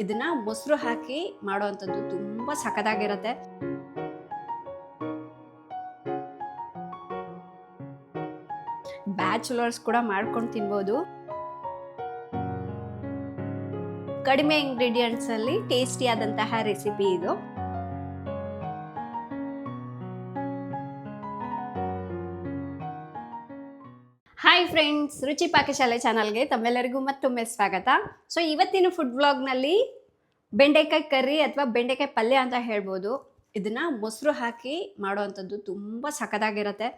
ಇದನ್ನ ಮೊಸರು ಹಾಕಿ ಮಾಡುವಂಥದ್ದು ತುಂಬಾ ಸಖತ್ತಾಗಿರುತ್ತೆ. ಬ್ಯಾಚುಲರ್ಸ್ ಕೂಡ ಮಾಡ್ಕೊಂಡು ತಿನ್ಬೋದು. ಕಡಿಮೆ ಇಂಗ್ರೀಡಿಯೆಂಟ್ಸ್ ಅಲ್ಲಿ ಟೇಸ್ಟಿ ಆದಂತಹ ರೆಸಿಪಿ ಇದು. ಹಾಯ್ ಫ್ರೆಂಡ್ಸ್, ರುಚಿ ಪಾಕಶಾಲೆ ಚಾನಲ್ಗೆ ತಮ್ಮೆಲ್ಲರಿಗೂ ಮತ್ತೊಮ್ಮೆ ಸ್ವಾಗತ. ಸೊ ಇವತ್ತಿನ ಫುಡ್ ವ್ಲಾಗ್ನಲ್ಲಿ ಬೆಂಡೆಕಾಯಿ ಕರ್ರಿ ಅಥವಾ ಬೆಂಡೆಕಾಯಿ ಪಲ್ಯ ಅಂತ ಹೇಳ್ಬೋದು. ಇದನ್ನ ಮೊಸರು ಹಾಕಿ ಮಾಡುವಂಥದ್ದು ತುಂಬ ಸಖತ್ತಾಗಿರುತ್ತೆ.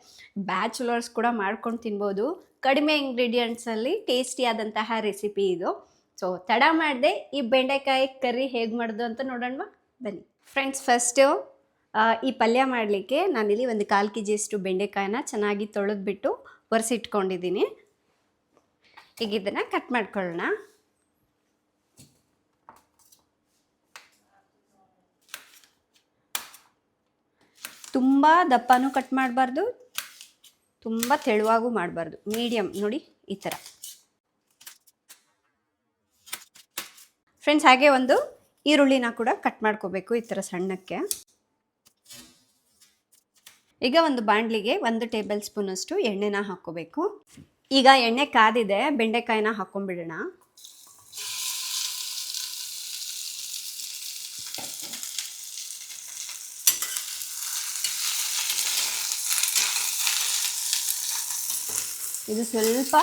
ಬ್ಯಾಚುಲರ್ಸ್ ಕೂಡ ಮಾಡ್ಕೊಂಡು ತಿನ್ಬೋದು. ಕಡಿಮೆ ಇಂಗ್ರೀಡಿಯೆಂಟ್ಸಲ್ಲಿ ಟೇಸ್ಟಿ ಆದಂತಹ ರೆಸಿಪಿ ಇದು. ಸೊ ತಡ ಮಾಡದೆ ಈ ಬೆಂಡೆಕಾಯಿ ಕರ್ರಿ ಹೇಗೆ ಮಾಡೋದು ಅಂತ ನೋಡೋಣ ಬನ್ನಿ. ಫ್ರೆಂಡ್ಸ್, ಫಸ್ಟು ಈ ಪಲ್ಯ ಮಾಡಲಿಕ್ಕೆ ನಾನಿಲ್ಲಿ ಒಂದು 1/4 kg ಬೆಂಡೆಕಾಯಿನ ಚೆನ್ನಾಗಿ ತೊಳೆದ್ಬಿಟ್ಟು ಒರೆಸಿಟ್ಕೊಂಡಿದ್ದೀನಿ. ಈಗ ಇದನ್ನು ಕಟ್ ಮಾಡ್ಕೊಳ್ಳೋಣ. ತುಂಬ ದಪ್ಪನೂ ಕಟ್ ಮಾಡಬಾರ್ದು, ತುಂಬ ತೆಳುವಾಗೂ ಮಾಡಬಾರ್ದು, ಮೀಡಿಯಮ್ ನೋಡಿ ಈ ಥರ. ಫ್ರೆಂಡ್ಸ್, ಹಾಗೆ ಒಂದು ಈರುಳ್ಳಿನ ಕೂಡ ಕಟ್ ಮಾಡ್ಕೋಬೇಕು ಈ ಥರ ಸಣ್ಣಕ್ಕೆ. ಈಗ ಒಂದು ಬಾಣಲಿಗೆ 1 ಟೇಬಲ್ ಸ್ಪೂನ್ ಅಷ್ಟು ಎಣ್ಣೆನ ಹಾಕ್ಕೋಬೇಕು. ಈಗ ಎಣ್ಣೆ ಕಾದಿದೆ, ಬೆಂಡೆಕಾಯಿನ ಹಾಕ್ಕೊಂಡ್ಬಿಡೋಣ. ಇದು ಸ್ವಲ್ಪ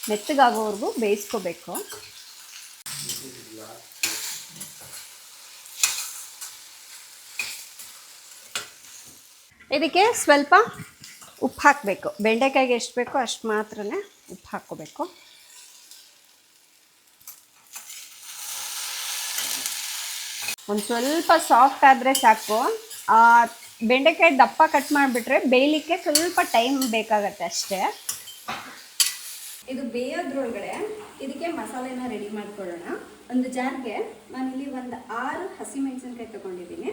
ಮೆತ್ತಗಾಗೋವರೆಗೂ ಬೇಯಿಸ್ಕೋಬೇಕು. ಇದಕ್ಕೆ ಸ್ವಲ್ಪ ಉಪ್ಪು ಹಾಕಬೇಕು. ಬೆಂಡೆಕಾಯಿಗೆ ಎಷ್ಟು ಬೇಕೋ ಅಷ್ಟು ಮಾತ್ರನೇ ಉಪ್ಪು ಹಾಕ್ಕೋಬೇಕು. ಒಂದು ಸ್ವಲ್ಪ ಸಾಫ್ಟ್ ಆದರೆ ಸಾಕು. ಬೆಂಡೆಕಾಯಿ ದಪ್ಪ ಕಟ್ ಮಾಡಿಬಿಟ್ರೆ ಬೇಯಲಿಕ್ಕೆ ಸ್ವಲ್ಪ ಟೈಮ್ ಬೇಕಾಗತ್ತೆ ಅಷ್ಟೇ. ಇದು ಬೇಯೋದ್ರೊಳಗಡೆ ಇದಕ್ಕೆ ಮಸಾಲೆನ ರೆಡಿ ಮಾಡ್ಕೊಳ್ಳೋಣ. ಒಂದು ಜಾರ್ಗೆ ನಾನಿಲ್ಲಿ ಒಂದು 6 ಹಸಿಮೆಣಸಿನ್ಕಾಯಿ ತಗೊಂಡಿದ್ದೀನಿ.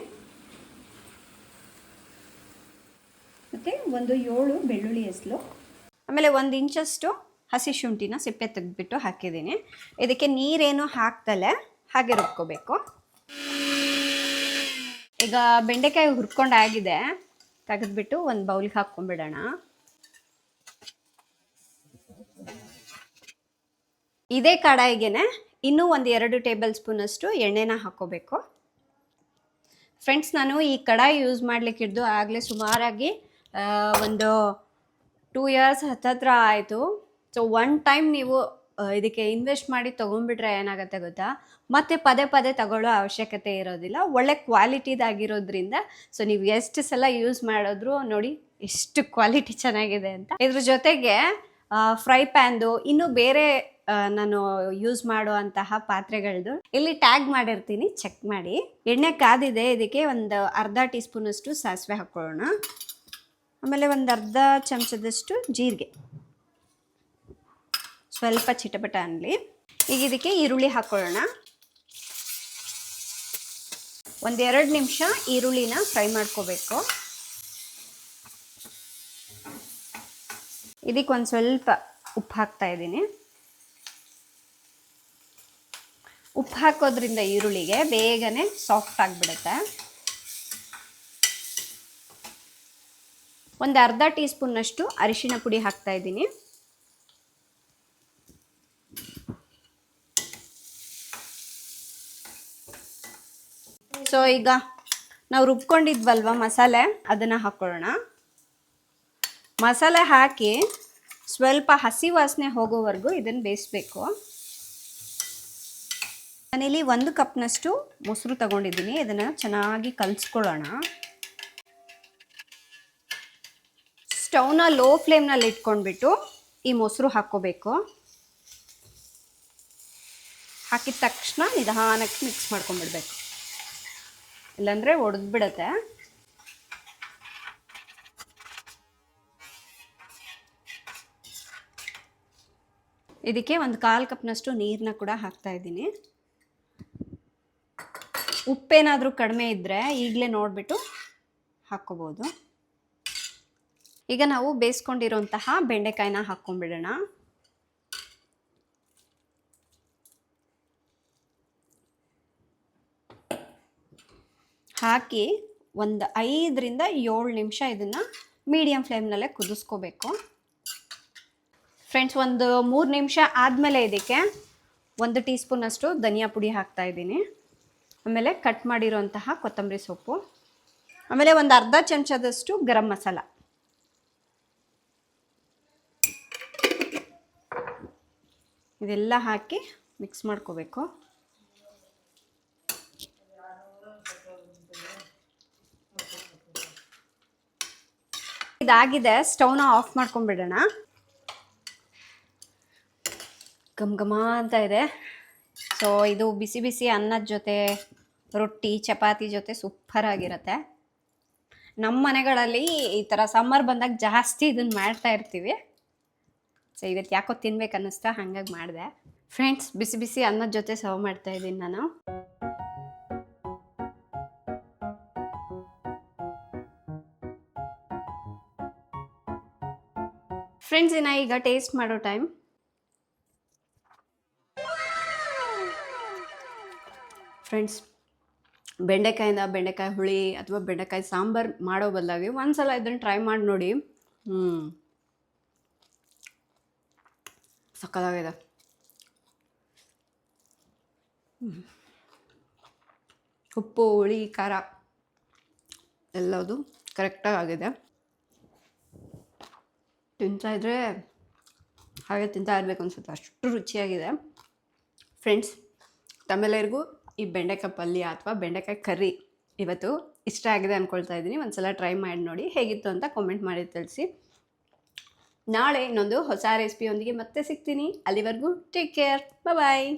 ಮತ್ತು ಒಂದು 7 ಬೆಳ್ಳುಳ್ಳಿ ಹೆಸರು, ಆಮೇಲೆ 1 ಇಂಚಷ್ಟು ಹಸಿ ಶುಂಠಿನ ಸಿಪ್ಪೆ ತೆಗೆದ್ಬಿಟ್ಟು ಹಾಕಿದ್ದೀನಿ. ಇದಕ್ಕೆ ನೀರೇನು ಹಾಕ್ದಲೆ ಹಾಗೆ ರುಬ್ಕೋಬೇಕು. ಈಗ ಬೆಂಡೆಕಾಯಿ ಹುರ್ಕೊಂಡಾಗಿದೆ, ತೆಗೆದ್ಬಿಟ್ಟು ಒಂದು ಬೌಲ್ಗೆ ಹಾಕ್ಕೊಂಡ್ಬಿಡೋಣ. ಇದೇ ಕಡಾಯಿಗೆ ಇನ್ನೂ ಒಂದು 2 ಟೇಬಲ್ ಸ್ಪೂನ್ ಅಷ್ಟು ಎಣ್ಣೆನ ಹಾಕ್ಕೋಬೇಕು. ಫ್ರೆಂಡ್ಸ್, ನಾನು ಈ ಕಡಾಯಿ ಯೂಸ್ ಮಾಡ್ಲಿಕ್ಕೆ ಹಿಡಿದು ಆಗಲೇ ಸುಮಾರಾಗಿ ಒಂದು 2 ಇಯರ್ಸ್ ಹತ್ತತ್ರ ಆಯಿತು. ಸೊ ಒನ್ ಟೈಮ್ ನೀವು ಇದಕ್ಕೆ ಇನ್ವೆಸ್ಟ್ ಮಾಡಿ ತೊಗೊಂಡ್ಬಿಟ್ರೆ ಏನಾಗುತ್ತೆ ಗೊತ್ತಾ, ಮತ್ತೆ ಪದೇ ಪದೇ ತಗೊಳ್ಳೋ ಅವಶ್ಯಕತೆ ಇರೋದಿಲ್ಲ. ಒಳ್ಳೆ ಕ್ವಾಲಿಟಿದಾಗಿರೋದ್ರಿಂದ ಸೊ ನೀವು ಎಷ್ಟು ಸಲ ಯೂಸ್ ಮಾಡಿದ್ರು ನೋಡಿ ಎಷ್ಟು ಕ್ವಾಲಿಟಿ ಚೆನ್ನಾಗಿದೆ ಅಂತ. ಇದ್ರ ಜೊತೆಗೆ ಫ್ರೈ ಪ್ಯಾನ್ದು ಇನ್ನೂ ಬೇರೆ ನಾನು ಯೂಸ್ ಮಾಡುವಂತಹ ಪಾತ್ರೆಗಳದ್ದು ಇಲ್ಲಿ ಟ್ಯಾಗ್ ಮಾಡಿರ್ತೀನಿ, ಚೆಕ್ ಮಾಡಿ. ಎಣ್ಣೆ ಕಾದಿದೆ, ಇದಕ್ಕೆ ಒಂದು ಅರ್ಧ ಟೀ ಸ್ಪೂನ್ ಅಷ್ಟು ಸಾಸಿವೆ ಹಾಕ್ಕೊಳ್ಳೋಣ. ಆಮೇಲೆ ಒಂದು ಅರ್ಧ ಚಮಚದಷ್ಟು ಜೀರಿಗೆ, ಸ್ವಲ್ಪ ಚಿಟಪಟ ಅನ್ನಲಿ. ಈಗ ಇದಕ್ಕೆ ಈರುಳ್ಳಿ ಹಾಕ್ಕೊಳ್ಳೋಣ. 1-2 ನಿಮಿಷ ಈರುಳ್ಳಿನ ಫ್ರೈ ಮಾಡ್ಕೋಬೇಕು. ಇದಕ್ಕೆ ಒಂದು ಸ್ವಲ್ಪ ಉಪ್ಪು ಹಾಕ್ತಾ ಇದ್ದೀನಿ. ಉಪ್ಪು ಹಾಕೋದ್ರಿಂದ ಈರುಳ್ಳಿಗೆ ಬೇಗನೆ ಸಾಫ್ಟ್ ಆಗಿಬಿಡುತ್ತೆ. ಒಂದು ಅರ್ಧ ಟೀ ಸ್ಪೂನ್ನಷ್ಟು ಅರಿಶಿಣ ಪುಡಿ ಹಾಕ್ತಾ ಇದ್ದೀನಿ. ಸೊ ಈಗ ನಾವು ರುಬ್ಕೊಂಡಿದ್ವಲ್ವ ಮಸಾಲೆ, ಅದನ್ನು ಹಾಕ್ಕೊಳ್ಳೋಣ. ಮಸಾಲೆ ಹಾಕಿ ಸ್ವಲ್ಪ ಹಸಿ ವಾಸನೆ ಹೋಗೋವರೆಗೂ ಇದನ್ನು ಬೇಯಿಸ್ಬೇಕು. ನಾನಿಲ್ಲಿ 1 ಕಪ್ನಷ್ಟು ಮೊಸರು ತಗೊಂಡಿದ್ದೀನಿ. ಇದನ್ನು ಚೆನ್ನಾಗಿ ಕಲಿಸ್ಕೊಳ್ಳೋಣ. ಸ್ಟವ್ನ ಲೋ ಫ್ಲೇಮ್ನಲ್ಲಿ ಇಟ್ಕೊಂಡ್ಬಿಟ್ಟು ಈ ಮೊಸರು ಹಾಕ್ಕೋಬೇಕು. ಹಾಕಿದ ತಕ್ಷಣ ನಿಧಾನಕ್ಕೆ ಮಿಕ್ಸ್ ಮಾಡ್ಕೊಂಡ್ಬಿಡ್ಬೇಕು, ಇಲ್ಲಾಂದರೆ ಒಡೆದ್ಬಿಡತ್ತೆ. ಇದಕ್ಕೆ ಒಂದು 1/4 ಕಪ್ನಷ್ಟು ನೀರನ್ನ ಕೂಡ ಹಾಕ್ತಾ ಇದ್ದೀನಿ. ಉಪ್ಪೇನಾದರೂ ಕಡಿಮೆ ಇದ್ದರೆ ಈಗಲೇ ನೋಡಿಬಿಟ್ಟು ಹಾಕ್ಕೋಬೋದು. ಈಗ ನಾವು ಬೇಯಿಸ್ಕೊಂಡಿರೋಂತಹ ಬೆಂಡೆಕಾಯಿನ ಹಾಕ್ಕೊಂಡ್ಬಿಡೋಣ. ಹಾಕಿ ಒಂದು 5ರಿಂದ 7 ನಿಮಿಷ ಇದನ್ನು ಮೀಡಿಯಮ್ ಫ್ಲೇಮ್ನಲ್ಲೇ ಕುದಿಸ್ಕೋಬೇಕು. ಫ್ರೆಂಡ್ಸ್, ಒಂದು 3 ನಿಮಿಷ ಆದಮೇಲೆ ಇದಕ್ಕೆ 1 ಟೀ ಸ್ಪೂನಷ್ಟು ಧನಿಯಾ ಪುಡಿ ಹಾಕ್ತಾಯಿದ್ದೀನಿ. ಆಮೇಲೆ ಕಟ್ ಮಾಡಿರೋಂತಹ ಕೊತ್ತಂಬರಿ ಸೊಪ್ಪು, ಆಮೇಲೆ ಒಂದು ಅರ್ಧ ಚಮಚದಷ್ಟು ಗರಂ ಮಸಾಲ. ಇದೆಲ್ಲ ಹಾಕಿ ಮಿಕ್ಸ್ ಮಾಡ್ಕೋಬೇಕು. ಇದಾಗಿದೆ, ಸ್ಟವ್ನ ಆಫ್ ಮಾಡ್ಕೊಂಡ್ಬಿಡೋಣ. ಘಮ ಘಮ ಅಂತ ಇದೆ. ಸೊ ಇದು ಬಿಸಿ ಬಿಸಿ ಅನ್ನದ ಜೊತೆ, ರೊಟ್ಟಿ ಚಪಾತಿ ಜೊತೆ ಸೂಪರ್ ಆಗಿರುತ್ತೆ. ನಮ್ಮ ಮನೆಗಳಲ್ಲಿ ಈ ಥರ ಸಮ್ಮರ್ ಬಂದಾಗ ಜಾಸ್ತಿ ಇದನ್ನು ಮಾಡ್ತಾ ಇರ್ತೀವಿ. ಸೊ ಇವತ್ತು ಯಾಕೋ ತಿನ್ಬೇಕು ಅನ್ನಿಸ್ತಾ ಹಾಗಾಗಿ ಮಾಡಿದೆ. ಫ್ರೆಂಡ್ಸ್, ಬಿಸಿ ಬಿಸಿ ಅನ್ನದ ಜೊತೆ ಸರ್ವ್ ಮಾಡ್ತಾ ಇದ್ದೀನಿ ನಾನು. ಫ್ರೆಂಡ್ಸ್, ಈಗ ಟೇಸ್ಟ್ ಮಾಡೋ ಟೈಮ್. ಫ್ರೆಂಡ್ಸ್, ಬೆಂಡೆಕಾಯಿ ಹುಳಿ ಅಥವಾ ಬೆಂಡೆಕಾಯಿ ಸಾಂಬಾರು ಮಾಡೋ ಬದಲಾಗಿ ಒಂದ್ಸಲ ಇದನ್ನು ಟ್ರೈ ಮಾಡಿ ನೋಡಿ. ಸಕ್ಕತ್ತಾಗಿದೆ. ಉಪ್ಪು, ಹುಳಿ, ಖಾರ ಎಲ್ಲದು ಕರೆಕ್ಟಾಗಿ ಆಗಿದೆ. ತಿಂತಾಯಿದ್ರೆ ಹಾಗೆ ತಿಂತಾ ಇರಬೇಕು ಅನ್ಸುತ್ತೆ, ಅಷ್ಟು ರುಚಿಯಾಗಿದೆ. ಫ್ರೆಂಡ್ಸ್, ತಮ್ಮೆಲ್ಲರಿಗೂ ಈ ಬೆಂಡೆಕಾಯಿ ಪಲ್ಯ ಅಥವಾ ಬೆಂಡೆಕಾಯಿ ಕರ್ರಿ ಇವತ್ತು ಇಷ್ಟ ಆಗಿದೆ ಅಂದ್ಕೊಳ್ತಾ ಇದ್ದೀನಿ. ಒಂದ್ಸಲ ಟ್ರೈ ಮಾಡಿ ನೋಡಿ, ಹೇಗಿತ್ತು ಅಂತ ಕಾಮೆಂಟ್ ಮಾಡಿ ತಿಳಿಸಿ. ನಾಳೆ ಇನ್ನೊಂದು ಹೊಸ ರೆಸಿಪಿಯೊಂದಿಗೆ ಮತ್ತೆ ಸಿಗ್ತೀನಿ. ಅಲ್ಲಿವರೆಗೂ ಟೇಕ್ ಕೇರ್, ಬಾಯ್.